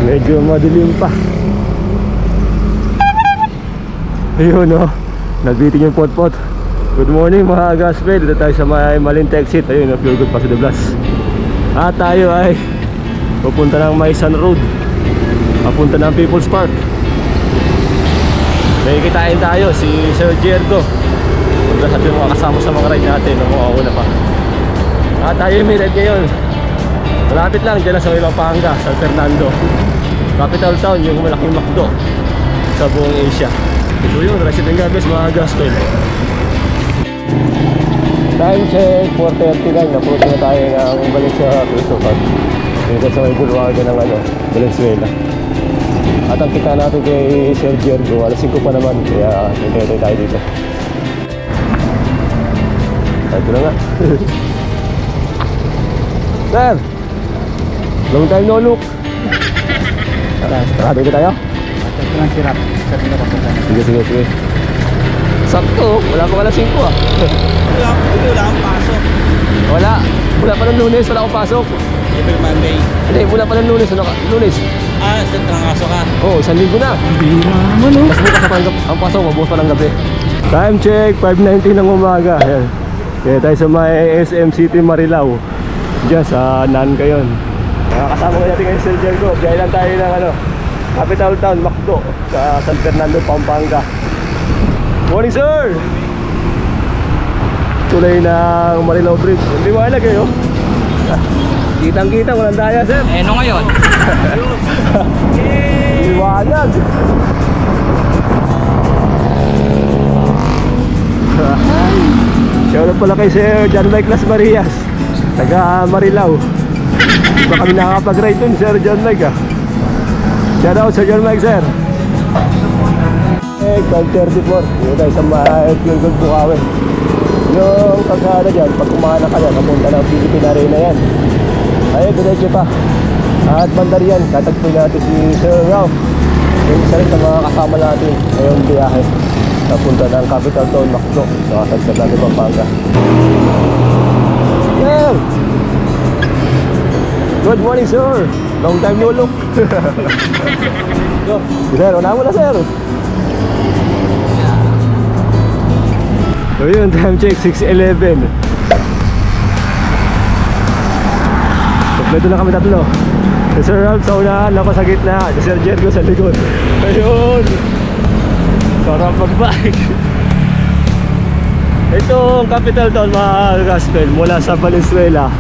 Medyo madilim pa. Ayun o, nagbiting yung pot-pot. Good morning mga gospel. Dito tayo sa may Malinta exit. Ayun, feel good pa sa The Blas. At tayo ay pupunta ng Maisan Road, papunta ng People's Park. May kitain tayo, si Sir Jergo. Punta sa ating mga kasama sa mga ride natin nung una pa. At tayo may ride ngayon. Malapit lang, dyan lang sa may Pampanga, San Fernando. Capital town, yung malaking McDo sa buong Asia. Ito yun, resident garbage mga gospel. Time check, 4:39. Napunta na tayo ng balik sa People's Park. Dito sa may bulwagan ng Valenzuela. At ang kita natin kay Sir Jergo, alas 5 pa naman, kaya hintay tayo dito. Ito na nga. Sir! Long time no look. Tara, dito tayo? Ito lang sirap. Sige. Sakto, wala pa alas 5 ah. Wala akong pasok. Wala pa ng Lunes, wala akong pasok. Every Monday. Hindi, wala pa ng Lunes, Lunes. Sa trangaso ka. Oo, 1 linggo na. Hindi naman o. Mas bukas pa ang pasok, mabukas pa ng gabi. Time check, 5:19 ng umaga. Ayan. Kaya tayo sa may SM City Marilao. Diyan sa Nancayon. Kasama ko natin ngayon Sir Jergo. Diyan lang tayo ng Capital Town, McDo, sa San Fernando, Pampanga. Morning sir! Tulay ng Marilao Bridge. Hindi mo alag eh, oh. Kitang-kita, walang daya sir. Ano ngayon? Liwanag. Shout out pala kay Sir John Mike Las Marias, taga Marilao. Baka kami nakakapag-ride dun, Sir John Mike ah. Shout out Sir John Mike sir. 12:34. Dito tayo sa Feel Good Bukawin. Yung kaghana dyan, pag kumana ka dyan, kapunta ng Philippine Arena yan. Ayun, diretso pa. At bandar yan, tatagpuin natin si Sir Ralph. Yung isa rin sa mga kasama natin ngayong biyahe napunta ng Capital Town, McDo, sa San Fernando, Pampanga. Sir! Good morning sir! Long time no look. Sir, wala mo na sir. So yun, time check, 6:11. Kompleto na kami tatlo. Si Sir Ralph sa unahan, ako sa gitna, si Sir Jergo sa likod. Ayun! Sarap mag-bike. Itong Capital Town mga gospel, mula sa Valenzuela,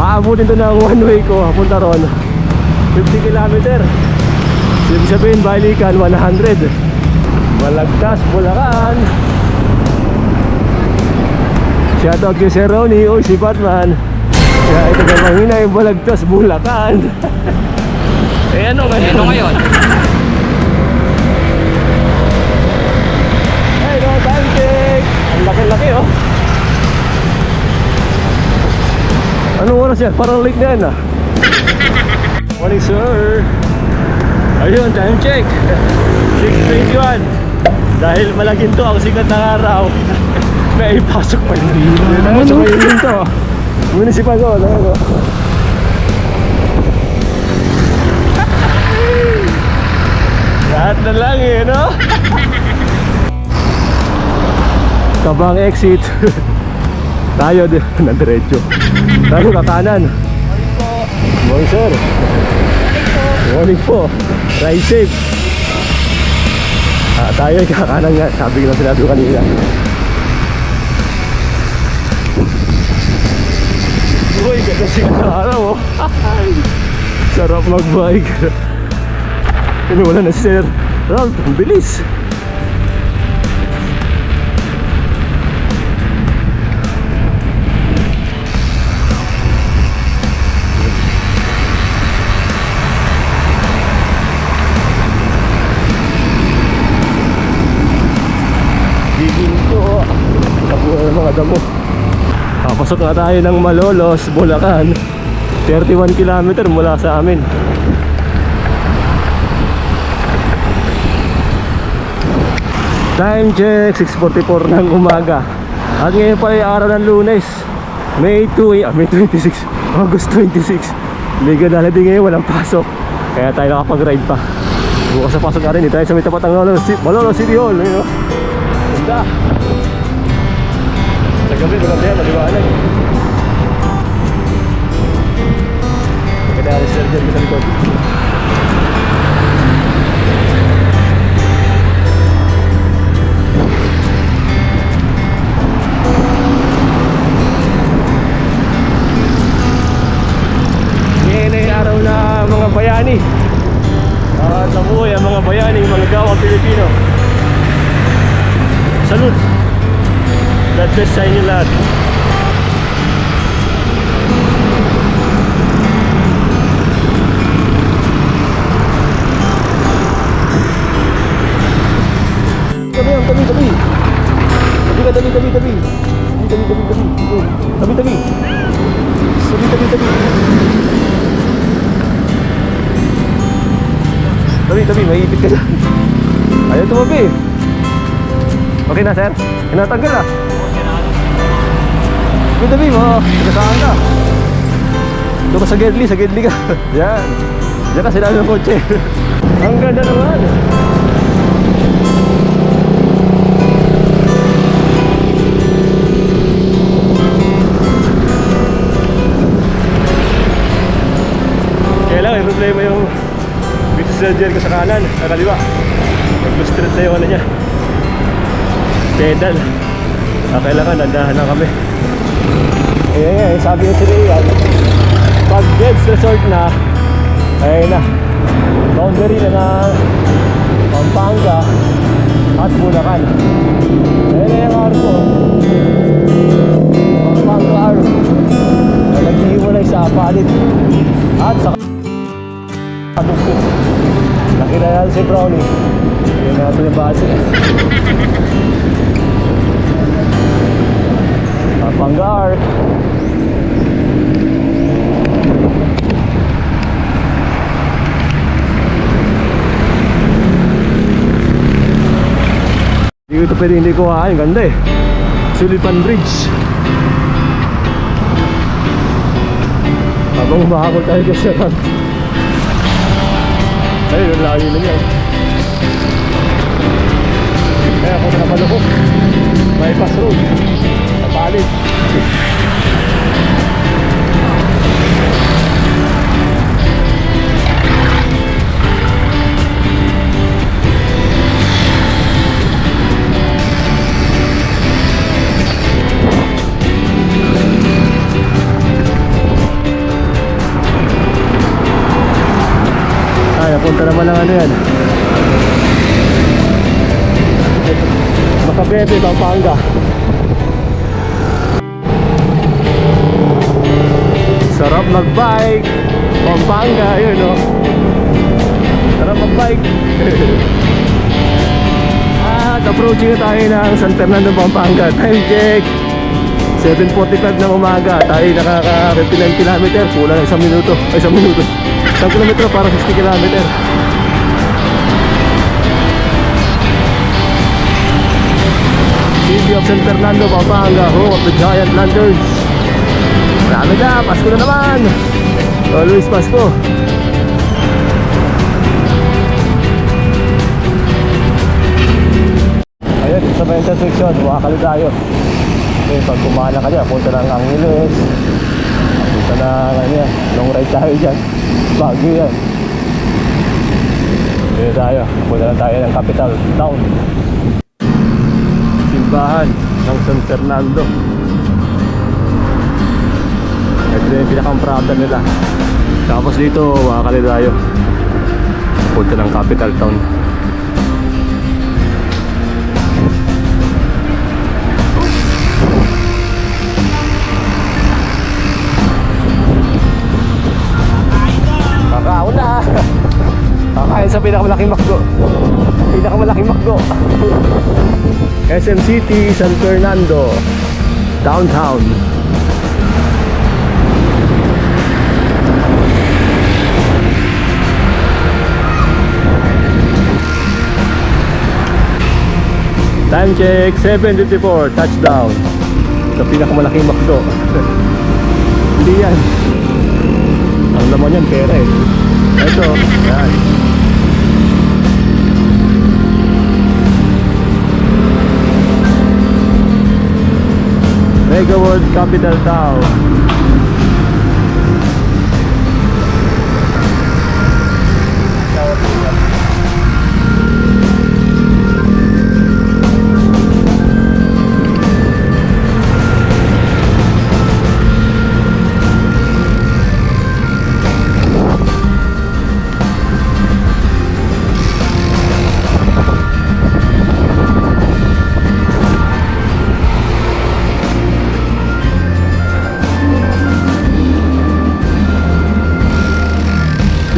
aabutin to ng one way ko, punta ron 50 km. Ibig sabihin, balikan 100. Malagtas, Bulacan. Shoutout kay Sir Ronnie, oy si Batman. Kaya ito na mahina yung Balagtas, Bulacan. Ano ngayon? Hey, no time check. Ang laki-laki oh. Anong oras yan? Parang late na yan ah. Morning sir. Ayun, time check 6:21. Dahil malaginto ang sikat ng araw, may ipasok pa hindi naman sa may ginto. Municipal ko, ano? Lahat na lang eh, no? Tabang exit. Tayo na diretso. Tayo kakanan. Morning sir. Morning po. Ride safe. Tayo kakanan nga. Sabi ko na sinabi ko kanina. Uy, ganda siya sa araw oh. Sarap mag-bike. Wala na si Sir Ralph, ang bilis. Giging ko. Kabuhay ng mga damo. Papasok na tayo ng Malolos, Bulacan. 31 km mula sa amin. Time check, 6:44 ng umaga. At ngayon pa ay araw ng Lunes, May 26, August 26. Legal holiday ngayon, walang pasok. Kaya tayo nakapag-ride pa. Bukas sa pasok na rin, dito tayo sa may tapat ng Malolos City Hall. Ayun, no? Ganda. Sa gabi, maganda yan, maliwanag. Maganda yung reserve dyan sa likod. Ngayon ay araw na mga bayani. Nabuhay ang mga bayani, mga gawang Pilipino. Salud! God bless sa inyo lahat. Tabi. Tabi. Tabi, may ipit ka dyan. Ayaw tumabi. Okay na, sir? Kinatanggal ah. Tabi mo, nagkasaan ka. Doon ka sa Gedli ka. Yan. Diyan ka sinabi ng kotse. Ang ganda naman. Kaya lang, may problema yung surgery ko sa kanan, sa kaliwa. Nag-straight na yung ano niya, pedal. Kailangan nandahan lang kami. Sabi niya si Rian, pag Ged's Resort na, ayun na, boundary na ng Pampanga at Bulacan. Ayun na yung arko, Pampanga arko, na nag-iwalay sa palit at sa kadugtog. Nakilala si Brownie. Yun natin yung base. Pampanga. Hindi ko ito pwede hindi ko hahain. Ganda eh. Sulipan Bridge. Habang umahakot tayo kasi ayun, ang layo na niya. Kaya ako nakapalukok. Bypass road. Napalit. Napunta naman ang ano yan, Makabebe, Pampanga. Sarap mag-bike Pampanga, yun no. Sarap mag-bike. At approaching na tayo ng San Fernando, Pampanga. Time check 7:45 ng umaga. Tayo nakaka-59 km. Kulang ng 1 minuto. 1 kilometro para 60 km. City of San Fernando, Pampanga, home of the Giant Lanterns. Marami na, Pasko na naman. Always Pasko. Ayun, sa may intersection, makakali tayo. Okay, pag kumana ka dyan, punta ng Angeles, punta ng long ride tayo dyan. Baguio yan. Dito tayo. Punta lang tayo ng capital town. Simbahan ng San Fernando. Ito yung pinaka-prata nila. Tapos dito makakali tayo. Punta ng capital town. Kakaon na. Kakain sa pinakamalaking McDo. SM City, San Fernando, downtown. Time check 7:54, touchdown. Sa pinakamalaking McDo. Hindi yan. Ang laman yan, pera eh. Ito, yan. Mega World Capital Town.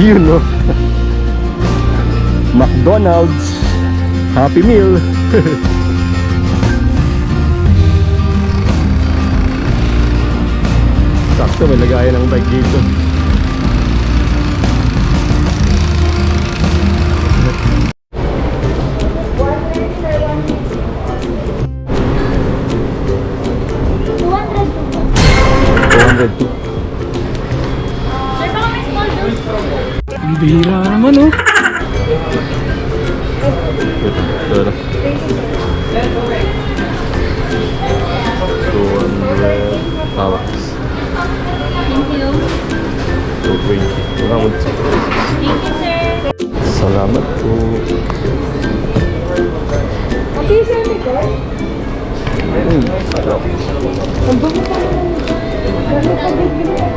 Yun no. McDonald's Happy Meal. Sakto, may lagayan ng bike dito. Ang bihira naman oh. Ito. 200 hours. Thank you. 220. Around. Thank you, sir. Salamat po. Okay, sir, Nicole. Ano? Ang bago pa naman. Gano'n ka bigyan.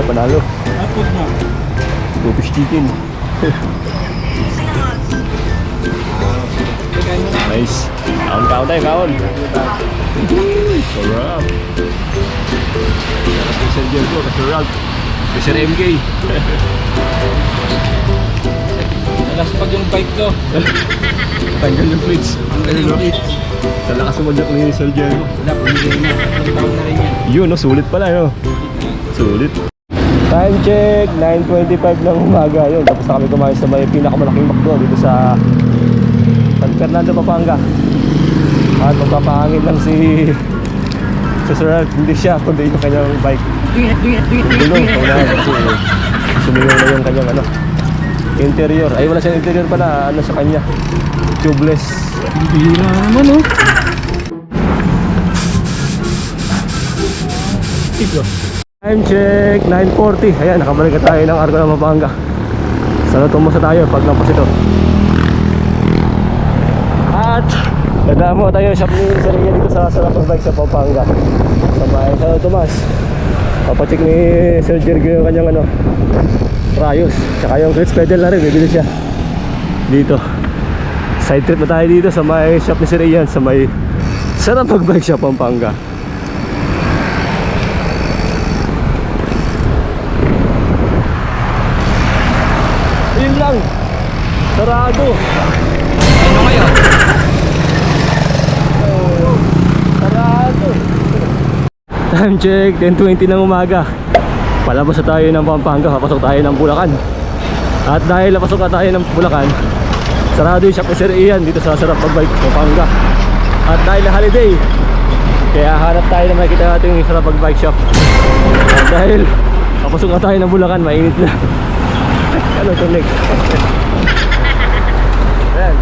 Panalo. Apod na. Two-fish chicken. Nice. Kaon tayo, kaon. Sarap. Sarap yung Sir Jerko, kasarap. Yung Sir MK. Nalaspag yung bike ko. Tanggal yung plates. Tanggal yung plates. Sa lakas sumadyak ni Sir Jerko. Wala, pumigay na. 3 taon na rin yan. Yun, no, sulit pala, no? Sulit. Time check, 9:25 ng umaga yun. Tapos na kami kumain sa may pinakamalaking McDo dito sa San Fernando, Pampanga. At magpapahangin lang si Sir Ralph. Hindi siya, kundi yung kanyang bike. Gulong, paunahan kasi sumingaw na yung kanyang interior. Ay, wala siyang interior pala, sa kanya. Tubeless. Ang bihira naman oh. Ito. Time check, 9:40. Ayan, nakabalik na tayo ng Arco ng Pampanga. Sana tumasa tayo pag lampas ito. At dadaan mo tayo shop ni Sir Ian dito sa Sarap Bike sa Pampanga. Sa bahay sa Tomas. Papacheck ni Sir Jergo yung kanyang Rayos. Tsaka yung clutch pedal na rin, bibili siya dito. Side trip na tayo dito sa may shop ni Sir Ian sa may Sarap Bike sa Pampanga. Yun lang. Sarado. Ano kayo? Sarado. Time check, 10:20 ng umaga. Palabas na tayo ng Pampanga, papasok tayo ng Bulacan. At dahil napasok na tayo ng Bulacan, sarado yung shop ni Sir Ian dito sa Sarap Bike Pampanga. At dahil na holiday, kaya hanap tayo na makikita natin yung Sarap Bike Shop. At dahil papasok na tayo ng Bulacan, mainit na. Ano ito next? Ayan.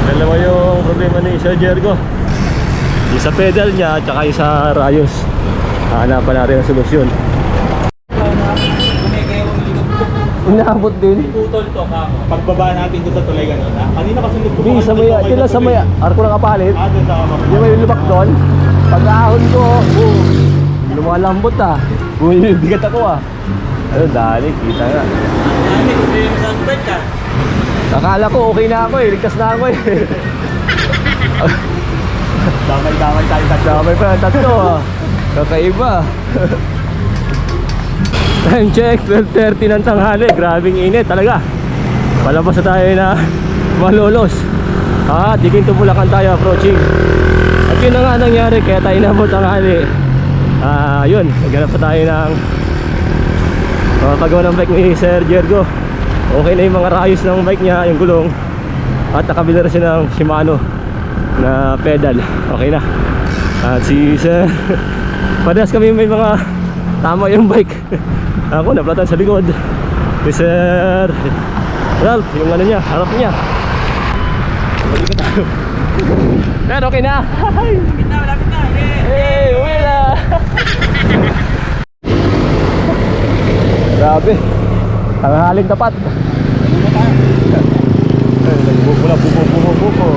Dalawa yung problema ni Sir Jergo. Yung sa pedal niya at saka yung sa rayos. Hahanapan natin ang solusyon. Inaabot din. Putol to ka. Pagbaba natin doon sa tulay gano'n ha. Kanina kasunod ko. Hindi, sa maya, yun lang sa maya. Arko ng kapalit. Doon sa Yung may lubak doon. Pag-ahon ko, lumalambot bigat ako dali, kita nga. Dami, hindi yung sa bike ka. Akala ko okay na ako ligtas na ako Damay tayo tatlo. Damay pa ng tatlo Kakaiba. Time check, 12:30 ng tanghali. Grabing init talaga. Palabas na tayo na Malolos. Dikin to Bulacan tayo approaching. At yun na nga nangyari, kaya tayo inabot tanghali. Yun, naghanap pa tayo ng pagawa ng bike ni Sir Jergo. Okay na yung mga rayos ng bike niya, yung gulong. At nakabila rin siya ng Shimano na pedal. Okay na. At si Sir parehas kami may mga tama yung bike. Ako naplatan sa likod. Si Sir Ralph, yung ano niya, harap niya. Balik na tayo. Pero okay na. Malapit na. Hey, uwi na. Grabe. Tanghaling tapat. Nagbuko na, buko.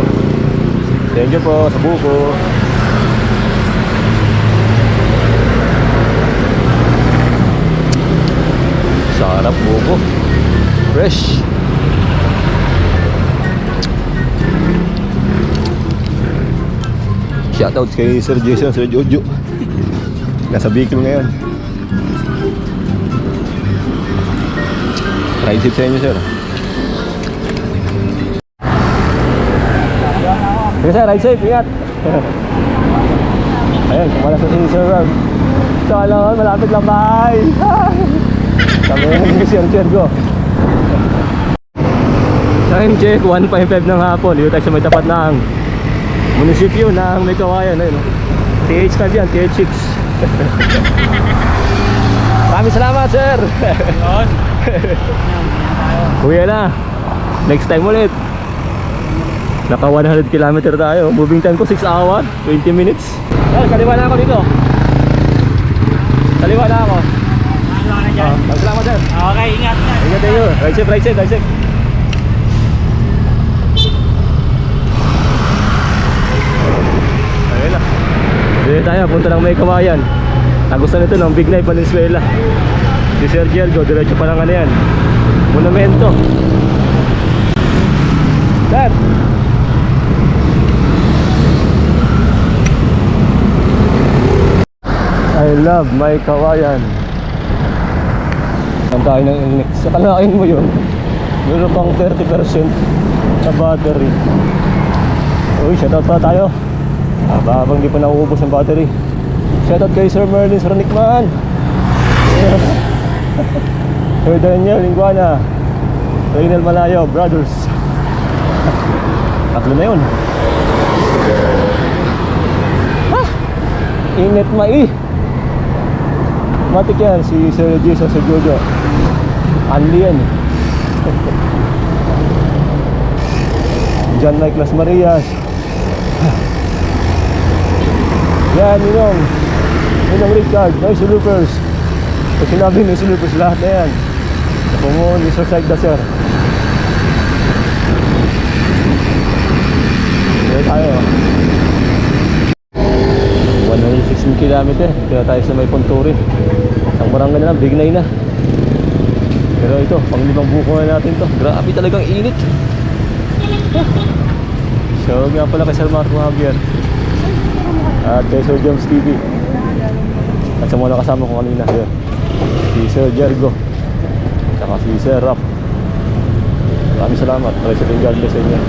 Thank you po sa buko. Sarap buko. Fresh. Shoutouts kay Sir Jason, Sir Jojo. Nasa Bicol ngayon. Ride safe sa inyo, sir. Sige sir, ride safe, ingat. Ayun, kumala sa Sir Rob. So alam, malapit lang bahay. Kami yung Sir Jergo. Time check, 1:05 ng hapon. Dito tayo sa may tapat ng munisipyo ng May Kawayan. Ayun, TH5 yan, TH6. Maraming salamat, sir. Yun. Uwi na. Next time ulit. Naka 100 km tayo. Moving time ko 6 hours, 20 minutes. Ay, kaliwa na ako dito. Kaliwa na ako. Ano ka na dyan? Salamat, sir. Okay, ingat na. Ingat tayo. Right safe, right safe, right safe. Ayun na. Dito tayo, punta ng May Kawayan. Nagustuhan nito ng Big Knife Valenzuela. Si Sir Jergo, diretso pa lang ano yan. Monumento. Sir! I love May Kawayan. Ang tayo ng index. Sa kalain mo yun, meron pang 30% sa battery. Uy, shoutout pa tayo. Habang di pa nauubos ang battery. Shoutout kay Sir Merlin Saranikman. Sir Daniel Linguana, Reynel Malayo, brothers. Tatlo na yun. Init mai. Matik yan si Sir Jason, Sir Jojo. Anli yan. John Mike Las Marias. Yan, Ninong Richard, Noisy Loopers. Pag sinabi Noisy Loopers, lahat na yan. Pumunod, Mr. Saigda, sir. Dito tayo. 116 km. Kaya tayo sa may Ponturin. Isang barangay na lang, Bignay na. Pero ito, pang 5 buko na natin to. Grabe talagang init. So nga pala kay Sir Marco Javier at kay Sir James TV at sa mga nakasama ko kanina yun, si Sir Jergo saka si Sir Rap. Maraming salamat. Maraming God bless sa inyo.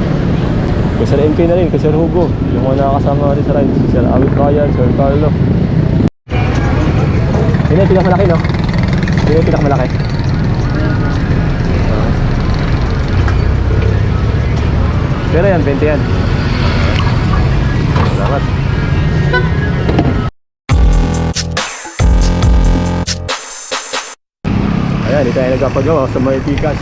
Kay Sir MK na rin, kay Sir Hugo, yung mga nakakasama rin sa ride, si Sir Awit Kayan, Sir Carlo. Yun yung pinakamalaki, no? Yun yung pinakamalaki. Pero yan, 20 yan. Salamat. Ayan, dito tayo nagpapagawa sa may tikas.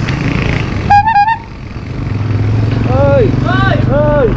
Hoy! Hoy! Hoy!